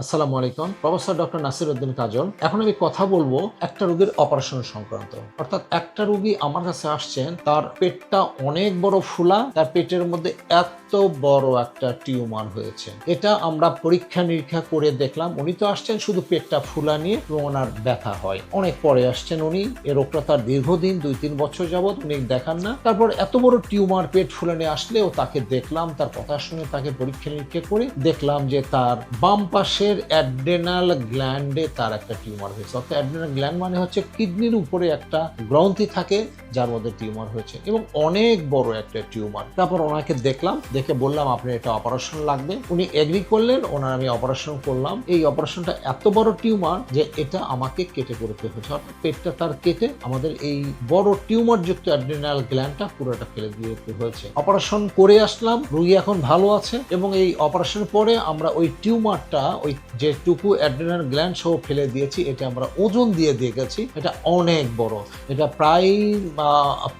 আসসালামু আলাইকুম। Professor doctor Nasir Uddin কাজল। এখন আমি কথা বলবো একটা রোগীর অপারেশন সংক্রান্ত। অর্থাৎ একটা রোগী আমার কাছে আসছেন, তার পেটটা অনেক বড় ফুলা, তার পেটের মধ্যে এত বড় একটা টিউমার হয়েছে। এটা আমরা পরীক্ষা নিরীক্ষা করে দেখলাম। উনি তো আসছেন শুধু পেটটা ফুলা নিয়ে এবং ওনার ব্যথা হয়। অনেক পরে আসছেন উনি। এ রোগটা তার দীর্ঘদিন 2-3 বছর যাবৎ উনি দেখান না। তারপর এত বড় টিউমার পেট ফুলা নিয়ে আসলেও তাকে দেখলাম, তার কথা শুনে তাকে পরীক্ষা নিরীক্ষা করে দেখলাম যে তার বাম পাশের অ্যাড্রেনাল গ্ল্যান্ডে তার একটা টিউমার হয়েছে। অর্থাৎ অ্যাড্রেনাল গ্ল্যান্ড মানে হচ্ছে কিডনির উপরে একটা গ্রন্থি থাকে যার মধ্যে টিউমার হয়েছে এবং অনেক বড় একটা টিউমার। তারপর ওনাকে দেখলাম, দেখে বললাম আপনার এটা অপারেশন লাগবে। উনি এগ্রি করলেন, ওনার আমি অপারেশন করলাম। এই অপারেশনটা এত বড় টিউমার যে এটা আমাকে কেটে করতে হয়েছে। অর্থাৎ পেটটা তার কেটে আমাদের এই বড় টিউমার যুক্ত অ্যাড্রেনাল গ্ল্যান্ডটা পুরোটা ফেলে দিতে হয়েছে। অপারেশন করে আসলাম, রোগী এখন ভালো আছে এবং এই অপারেশনের পরে আমরা ওই টিউমারটা, ওই যেটুকু অ্যাড্রেনাল গ্ল্যান্ড সহ ফেলে দিয়েছি, এটা আমরা ওজন দিয়ে দেখেছি। এটা অনেক বড়, এটা প্রায়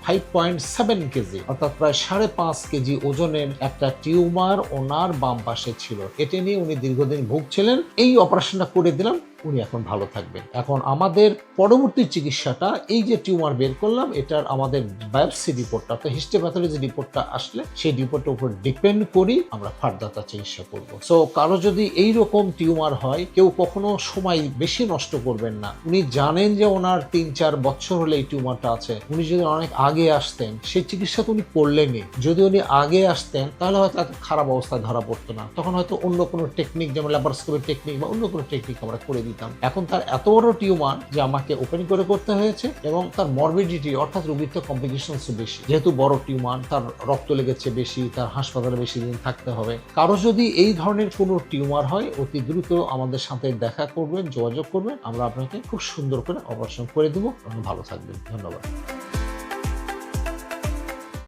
5.7 কেজি, অর্থাৎ প্রায় 5.5 কেজি ওজনের একটা টিউমার ওনার বাম পাশে ছিল। এটা নিয়ে উনি দীর্ঘদিন ভুগছিলেন। এই অপারেশনটা করে দিলাম, উনি এখন ভালো থাকবেন। এখন আমাদের পরবর্তী চিকিৎসাটা, এই যে টিউমার বের করলাম, এটার আমাদের বায়োপসি রিপোর্টটা, অর্থাৎ হিস্টোপ্যাথোলজি রিপোর্টটা আসলে সেই রিপোর্টের উপর ডিপেন্ড করি আমরা ফার্দার তার চিকিৎসা করব। সো কারো যদি এই রকম টিউমার হয়, কেউ কখনো সময় বেশি নষ্ট করবেন না। উনি জানেন যে ওনার 3-4 বছর হলে এই টিউমারটা আছে, উনি যদি অনেক আগে আসতেন, সেই চিকিৎসা তো উনি করলেনই। যদি উনি আগে আসতেন তাহলে হয়তো এত খারাপ অবস্থায় ধরা পড়তো না। তখন হয়তো অন্য কোনো টেকনিক, যেমন ল্যাপারোস্কোপি টেকনিক বা অন্য কোনো টেকনিক আমরা করে দিতাম। এখন তার এত বড় টিউমার যে আমাকে ওপেন করে করতে হয়েছে এবং তার মরবিডিটি, অর্থাৎ রোগীর তো কমপ্লিকেশনস বেশি। যেহেতু বড় টিউমার, তার রক্ত লেগেছে বেশি, তার হাসপাতালে বেশি দিন থাকতে হবে। কারো যদি এই ধরনের কোনো টিউমার হয়, অতি দ্রুত আমাদের সাথে দেখা করবেন, যোগাযোগ করবেন। আমরা আপনাকে খুব সুন্দর করে অপারেশন করে দেবো। ভালো থাকবেন। ধন্যবাদ।